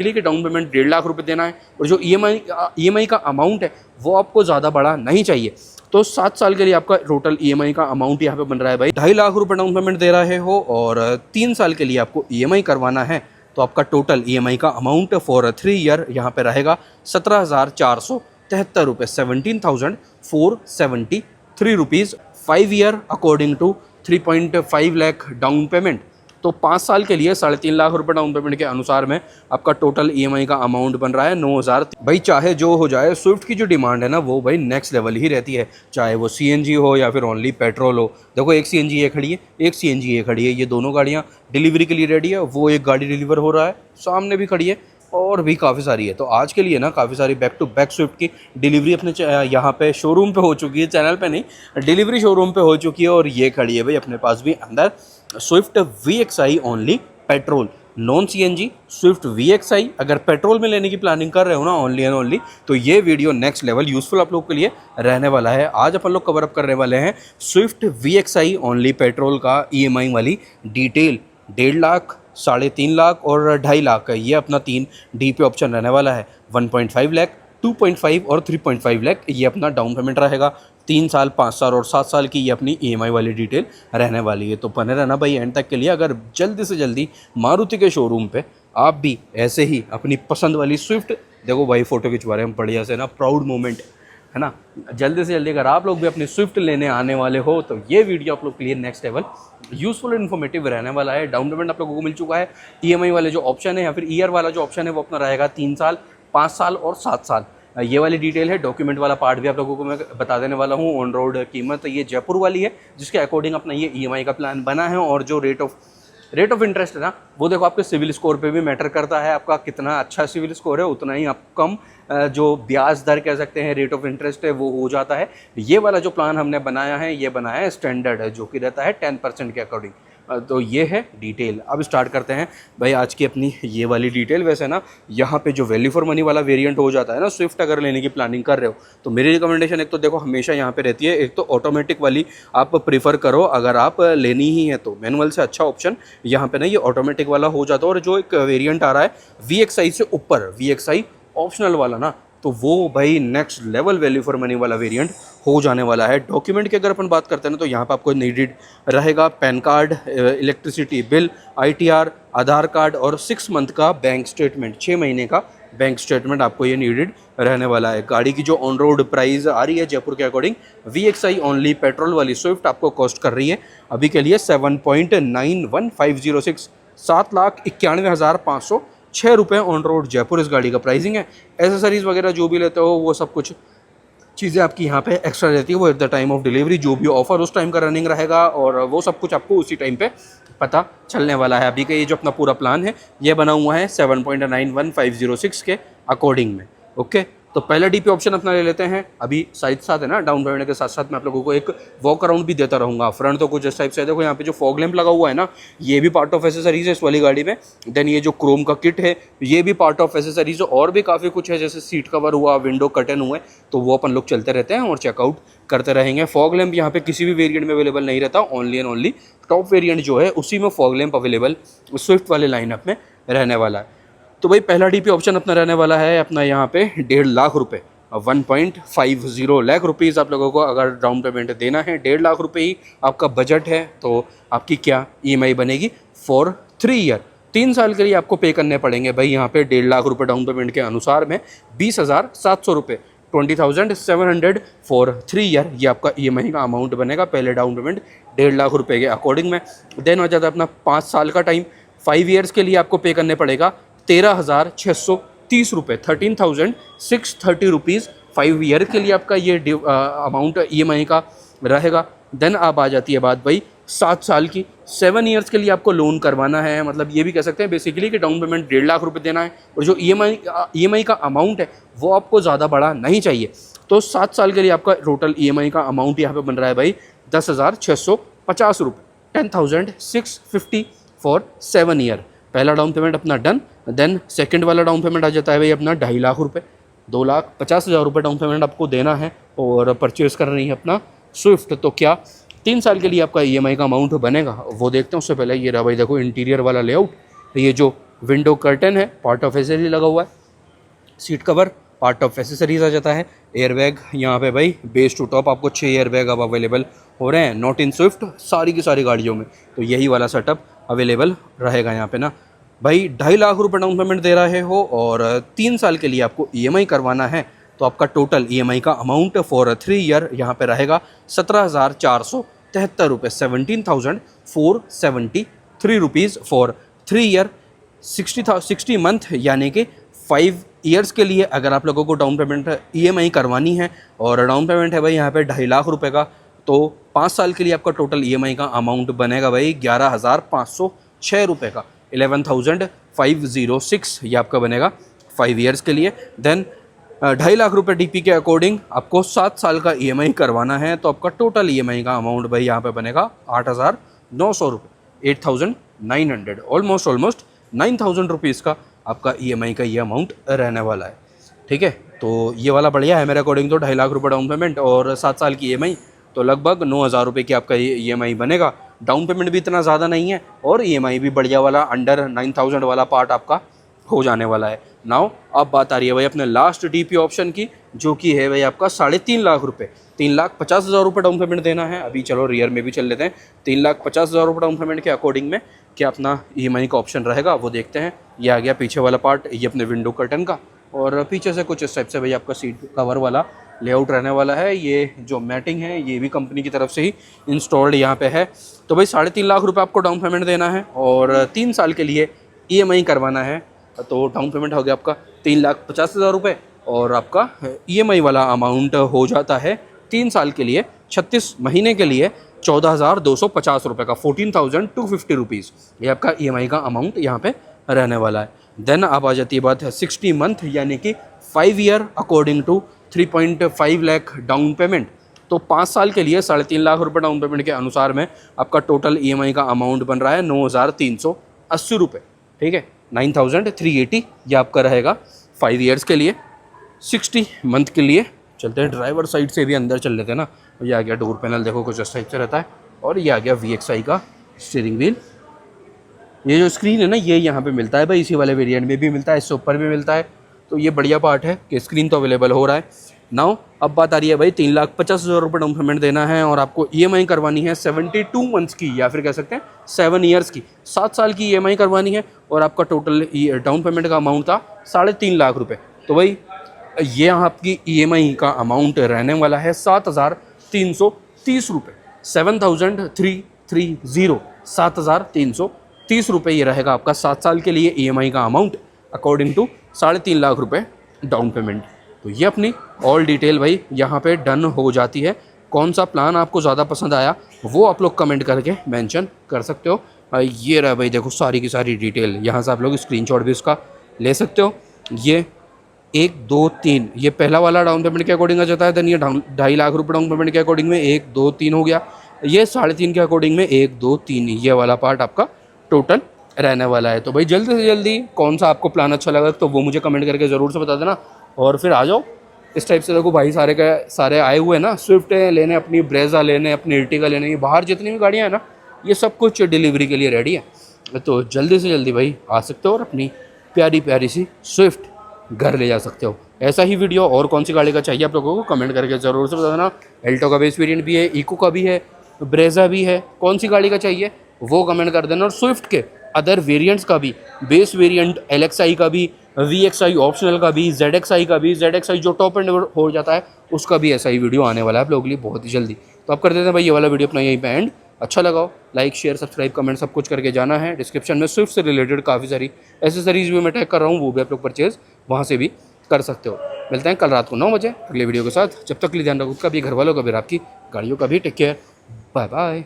के लिए down payment 1.5 lakh रुपए देना है और जो ईएमआई का अमाउंट है वो आपको ज़्यादा बड़ा नहीं चाहिए। तो 7 साल के लिए आपका टोटल ईएमआई का अमाउंट यहाँ पे बन रहा है भाई 2.5 लाख रुपए डाउन पेमेंट दे रहे हो और 3 साल के लिए आपको ईएमआई करवाना है। तो आपका टोटल ईएमआई का अमाउंट फॉर 3 ईयर यहाँ पे रहेगा 17,473 रुपये, 17,473 rupees 5 year according to 3.5 lakh down payment. तो 5 साल के लिए 3.5 लाख रुपए डाउन पेमेंट के अनुसार में आपका टोटल ईएमआई का अमाउंट बन रहा है 9,000। भाई चाहे जो हो जाए, स्विफ्ट की जो डिमांड है ना वो भाई नेक्स्ट लेवल ही रहती है, चाहे वो सीएनजी हो या फिर ओनली पेट्रोल हो। देखो एक सीएनजी ये खड़ी है, एक सीएनजी ये खड़ी है, ये दोनों गाड़ियाँ डिलीवरी के लिए रेडी है। वो एक गाड़ी डिलीवर हो रहा है, सामने भी खड़ी है और भी काफ़ी सारी है। तो आज के लिए ना काफ़ी सारी बैक टू बैक स्विफ्ट की डिलीवरी अपने यहाँ पे शोरूम पे हो चुकी है, चैनल पे नहीं, डिलीवरी शोरूम पे हो चुकी है। और ये खड़ी है भाई अपने पास भी अंदर Swift VXI only petrol, non CNG Swift VXI। अगर पेट्रोल में लेने की प्लानिंग कर रहे हो ना ओनली एंड ओनली, तो ये वीडियो नेक्स्ट लेवल यूजफुल आप लोग के लिए रहने वाला है। आज अपन लोग कवर अप करने वाले हैं स्विफ्ट VXI ओनली पेट्रोल का ईएमआई वाली डिटेल। 1.5 लाख, 3.5 लाख और 2.5 लाख का ये अपना 3 डी पे ऑप्शन रहने वाला है। 1.5 लाख, 2.5 और 3.5 लाख ये अपना डाउन पेमेंट रहेगा। 3 साल, 5 साल और 7 साल की ये अपनी ईएमआई वाली डिटेल रहने वाली है। तो बने रहना भाई एंड तक के लिए। अगर जल्दी से जल्दी मारुति के शोरूम पे आप भी ऐसे ही अपनी पसंद वाली स्विफ्ट, देखो भाई फोटो खिंचवा रहे हैं हम बढ़िया से ना, प्राउड मोमेंट है ना। जल्दी से जल्दी अगर आप लोग भी अपनी स्विफ्ट लेने आने वाले हो तो ये वीडियो आप लोग के लिए नेक्स्ट लेवल यूजफुल और इन्फॉर्मेटिव रहने वाला है। डाउन पेमेंट आप लोगों को मिल चुका है। ईएमआई वाले जो ऑप्शन है या फिर ईयर वाला जो ऑप्शन है वो अपना रहेगा 3 साल, 5 साल और 7 साल। ये वाली डिटेल है। डॉक्यूमेंट वाला पार्ट भी आप लोगों को मैं बता देने वाला हूँ। ऑन रोड कीमत ये जयपुर वाली है जिसके अकॉर्डिंग अपना ये ईएमआई का प्लान बना है। और जो रेट ऑफ इंटरेस्ट है ना वो देखो आपके सिविल स्कोर पे भी मैटर करता है। आपका कितना अच्छा सिविल स्कोर है उतना ही आप कम जो ब्याज दर कह सकते हैं, रेट ऑफ इंटरेस्ट है वो हो जाता है। ये वाला जो प्लान हमने बनाया है ये बनाया है स्टैंडर्ड है, जो कि रहता है 10% के अकॉर्डिंग। तो ये है डिटेल। अब स्टार्ट करते हैं भाई आज की अपनी ये वाली डिटेल। वैसे ना यहाँ पे जो वैल्यू फॉर मनी वाला वेरिएंट हो जाता है ना, स्विफ्ट अगर लेने की प्लानिंग कर रहे हो तो मेरी रिकमेंडेशन एक तो देखो हमेशा यहाँ पे रहती है, एक तो ऑटोमेटिक वाली आप प्रीफर करो अगर आप लेनी ही है तो। मैनुअल से अच्छा ऑप्शन यहाँ पे ना ये ऑटोमेटिक वाला हो जाता है। और जो एक वेरियंट आ रहा है VXI से ऊपर, VXI ऑप्शनल वाला ना, तो वो भाई next level value for money वाला वेरिएंट हो जाने वाला है। डॉक्यूमेंट की अगर अपन बात करते हैं ना तो यहाँ पर आपको नीडेड रहेगा pan card, electricity bill, ITR, आधार कार्ड और 6 मंथ का बैंक स्टेटमेंट, 6 महीने का बैंक स्टेटमेंट आपको ये नीडेड रहने वाला है। गाड़ी की जो ऑन रोड प्राइस आ रही है जयपुर के अकॉर्डिंग, VXI ओनली पेट्रोल वाली स्विफ्ट आपको कॉस्ट कर रही है अभी के लिए 7.91506, 7,91,506 रुपये ऑन रोड जयपुर इस गाड़ी का प्राइसिंग है। एसेसरीज वगैरह जो भी लेते हो वो सब कुछ चीज़ें आपकी यहाँ पे एक्स्ट्रा रहती है। वो at the time of delivery जो भी ऑफर उस टाइम का रनिंग रहेगा और वो सब कुछ आपको उसी टाइम पे पता चलने वाला है। अभी का ये जो अपना पूरा प्लान है ये बना हुआ है 7.91506 के अकॉर्डिंग में। ओके, तो पहला डीपी ऑप्शन अपना ले लेते हैं। अभी साथ है ना डाउन पेमेंट के साथ साथ मैं आप लोगों को एक वॉक अराउंड भी देता रहूँगा। फ्रंट तो कुछ इस टाइप से देखो, यहाँ पे जो फॉग लैंप लगा हुआ है ना ये भी पार्ट ऑफ एसेसरीज है इस वाली गाड़ी में। देन ये जो क्रोम का किट है ये भी पार्ट ऑफ एसेसरीज है। और भी काफ़ी कुछ है जैसे सीट कवर हुआ, विंडो कर्टन हुए, तो वो अपन लोग चलते रहते हैं और चेकआउट करते रहेंगे। फॉग लैंप यहाँ पे किसी भी वेरिएंट में अवेलेबल नहीं रहता, only and only top variant जो है उसी में फॉग लैंप अवेलेबल स्विफ्ट वाले लाइनअप में रहने वाला है। तो भाई पहला डीपी ऑप्शन अपना रहने वाला है अपना यहाँ पे 1.5 लाख रुपये, 1.50 लाख रुपीज़ आप लोगों को अगर डाउन पेमेंट देना है। 1.5 लाख रुपये ही आपका बजट है तो आपकी क्या ईएमआई बनेगी फॉर 3 ईयर। 3 साल के लिए आपको पे करने पड़ेंगे भाई यहाँ पे 1.5 लाख रुपये डाउन पेमेंट के अनुसार में 20,700 रुपये, 20,700 फॉर 3 ईयर ये आपका ईएमआई का अमाउंट बनेगा। पहले डाउन पेमेंट 1.5 लाख रुपये के अकॉर्डिंग में। देन हो जाता है अपना 5 साल का टाइम। 5 ईयर्स के लिए आपको पे करने पड़ेगा 13,630 रुपये, 13,630 रुपीज़ 5 ईयर के लिए आपका ये अमाउंट ईएमआई का रहेगा। देन अब आ जाती है बात भाई 7 साल की। 7 ईयर्स के लिए आपको लोन करवाना है, मतलब ये भी कह सकते हैं बेसिकली कि डाउन पेमेंट 1.5 लाख रुपये देना है और जो ईएमआई का अमाउंट है वो आपको ज़्यादा बड़ा नहीं चाहिए। तो 7 साल के लिए आपका टोटल ईएमआई का अमाउंट यहाँ पे बन रहा है भाई 10,650 रुपये, 10,650 फॉर 7 ईयर। पहला डाउन पेमेंट अपना डन। देन सेकंड वाला डाउन पेमेंट आ जाता है भाई अपना 2.5 लाख रुपये, 2,50,000 रुपये डाउन पेमेंट आपको देना है और परचेज़ कर रही है अपना स्विफ्ट। तो क्या 3 साल के लिए आपका ईएमआई का अमाउंट बनेगा वो देखते हैं। उससे पहले ये रहा भाई देखो इंटीरियर वाला लेआउट। ये जो विंडो कर्टन है, पार्ट ऑफ एसेसरी लगा हुआ है, seat cover part of accessories आ जाता है, एयरबैग यहाँ पे भाई बेस टू टॉप आपको 6 एयरबैग अब अवेलेबल हो रहे हैं, नॉट इन स्विफ्ट सारी की सारी गाड़ियों में, तो यही वाला सेटअप अवेलेबल रहेगा यहाँ पे ना भाई। 2.5 लाख रुपये डाउन पेमेंट दे रहे हो और 3 साल के लिए आपको EMI करवाना है, तो आपका टोटल EMI का अमाउंट फॉर 3 ईयर यहाँ पे रहेगा 17,473 रुपये, 17,473 रुपीज़ फॉर 3 ईयर, 60 मंथ यानी कि 5 ईयर्स के लिए अगर आप लोगों को डाउन पेमेंट EMI करवानी है, और डाउन पेमेंट है भाई यहाँ पे 2.5 लाख रुपए का, तो 5 साल के लिए आपका टोटल EMI का अमाउंट बनेगा भाई 11,506 रुपये का, 11,506 ये आपका बनेगा 5 ईयर्स के लिए। देन 2.5 लाख रुपए DP के अकॉर्डिंग आपको 7 साल का EMI करवाना है, तो आपका टोटल EMI का अमाउंट भाई यहाँ पे बनेगा 8,900 रुपये, 8,900, ऑलमोस्ट 9,000 रुपीज़ का आपका EMI का ये अमाउंट रहने वाला है। ठीक है, तो ये वाला बढ़िया है मेरे अकॉर्डिंग, तो 2.5 लाख रुपये डाउन पेमेंट और 7 साल की EMI, तो लगभग 9,000 रुपये की आपका EMI बनेगा। डाउन पेमेंट भी इतना ज़्यादा नहीं है और EMI भी बढ़िया वाला अंडर 9,000 वाला पार्ट आपका हो जाने वाला है। नाउ अब बात आ रही है भाई अपने लास्ट DP ऑप्शन की, जो कि है भाई आपका 3.5 लाख रुपये, 3,50,000 रुपये डाउन पेमेंट देना है। अभी चलो रियर में भी चल लेते हैं, 3,50,000 रुपये डाउन पेमेंट के अकॉर्डिंग में क्या अपना EMI का ऑप्शन रहेगा वो देखते हैं। ये आ गया पीछे वाला पार्ट, ये अपने विंडो कर्टन का, और पीछे से कुछ इस टाइप से भाई आपका सीट कवर वाला लेआउट रहने वाला है। ये जो मैटिंग है ये भी कंपनी की तरफ से ही इंस्टॉल्ड यहाँ पे है। तो भाई 3.5 लाख रुपये आपको डाउन पेमेंट देना है और 3 साल के लिए EMI करवाना है, तो डाउन पेमेंट हो गया आपका 3,50,000 रुपये और आपका EMI वाला अमाउंट हो जाता है 3 साल के लिए 36 महीने के लिए 14,250 रुपये का, 14,250 रुपीज़ ये आपका EMI का अमाउंट यहाँ पे रहने वाला है। देन अब आ जाती है बात 60 मंथ यानी कि 5 year according to 3.5 lakh down payment, तो 5 साल के लिए 3.5 लाख रुपये डाउन पेमेंट के अनुसार में आपका टोटल EMI का अमाउंट बन रहा है 9,380 रुपये। ठीक है, 9,380 ये आपका रहेगा 5 ईयर्स के लिए। 60 मंथ के लिए चलते हैं ड्राइवर साइड से भी अंदर चल लेते हैं ना। ये आ गया डोर पैनल, देखो कुछ इस टाइप से रहता है, और ये आ गया VXI का स्टीयरिंग व्हील। ये जो स्क्रीन है ना ये यहाँ पे मिलता है भाई, इसी वाले वेरिएंट में भी मिलता है, इससे ऊपर भी मिलता है, तो ये बढ़िया पार्ट है कि स्क्रीन तो अवेलेबल हो रहा है। नाउ अब बात आ रही है भाई 3,50,000 रुपये डाउन पेमेंट देना है और आपको EMI करवानी है 72 मंथ्स की, या फिर कह सकते हैं 7 ईयर्स की, 7 साल की EMI करवानी है, और आपका टोटल डाउन पेमेंट का अमाउंट था 3.5 लाख रुपये। तो भाई ये आपकी EMI का अमाउंट रहने वाला है 7,330 रुपये, 7,330, 7,330 रुपये ये रहेगा आपका 7 साल के लिए EMI का अमाउंट अकॉर्डिंग टू 3.5 लाख रुपये डाउन पेमेंट। तो ये अपनी ऑल डिटेल भाई यहाँ पे डन हो जाती है। कौन सा प्लान आपको ज़्यादा पसंद आया वो आप लोग कमेंट करके मेंशन कर सकते हो। ये रहा भाई देखो सारी की सारी डिटेल, यहाँ से आप लोग स्क्रीनशॉट भी उसका ले सकते हो। ये 1, 2, 3 ये पहला वाला डाउन पेमेंट के अकॉर्डिंग आ जाता है। देन ये 2.5 लाख रुपये डाउन पेमेंट के अकॉर्डिंग में 1, 2, 3 हो गया। ये 3.5 के अकॉर्डिंग में 1, 2, 3 ये वाला पार्ट आपका टोटल रहने वाला है। तो भाई जल्दी से जल्दी कौन सा आपको प्लान अच्छा लगा तो वो मुझे कमेंट करके ज़रूर से बता देना, और फिर आ जाओ इस टाइप से। देखो भाई सारे के सारे आए हुए हैं ना, स्विफ्ट लेने, अपनी ब्रेजा लेने, अपनी अर्टिगा लेने, बाहर जितनी भी गाड़ियाँ हैं ना ये सब कुछ डिलीवरी के लिए रेडी है। तो जल्दी से जल्दी भाई आ सकते हो और अपनी प्यारी प्यारी सी स्विफ्ट घर ले जा सकते हो। ऐसा ही वीडियो और कौन सी गाड़ी का चाहिए आप लोगों को कमेंट करके ज़रूर से बता देना। एल्टो का बेस वेरिएंट भी है, इको का भी है, ब्रेजा भी है, कौन सी गाड़ी का चाहिए वो कमेंट कर देना। और स्विफ्ट के अदर वेरिएंट्स का भी, बेस वेरिएंट LXI का भी, VXI ऑप्शनल का भी, ZXI का भी, ZXI जो टॉप एंड हो जाता है उसका भी ऐसा ही वीडियो आने वाला है आप लोगों के लिए बहुत ही जल्दी। तो आप कर देते हैं भाई ये वाला वीडियो अपना यहीं पे एंड। अच्छा लगा हो लाइक शेयर सब्सक्राइब कमेंट सब कुछ करके जाना है। डिस्क्रिप्शन में स्विफ्ट से रिलेटेड काफ़ी सारी एसेसरीज भी मैं टैग कर रहा हूँ, वो भी आप लोग परचेज़ वहाँ से भी कर सकते हो। मिलते हैं कल रात को 9 बजे अगले वीडियो के साथ। जब तक के लिए ध्यान रखो, खुद का भी, घर वालों का भी, आपकी गाड़ियों का भी। Take care, bye bye.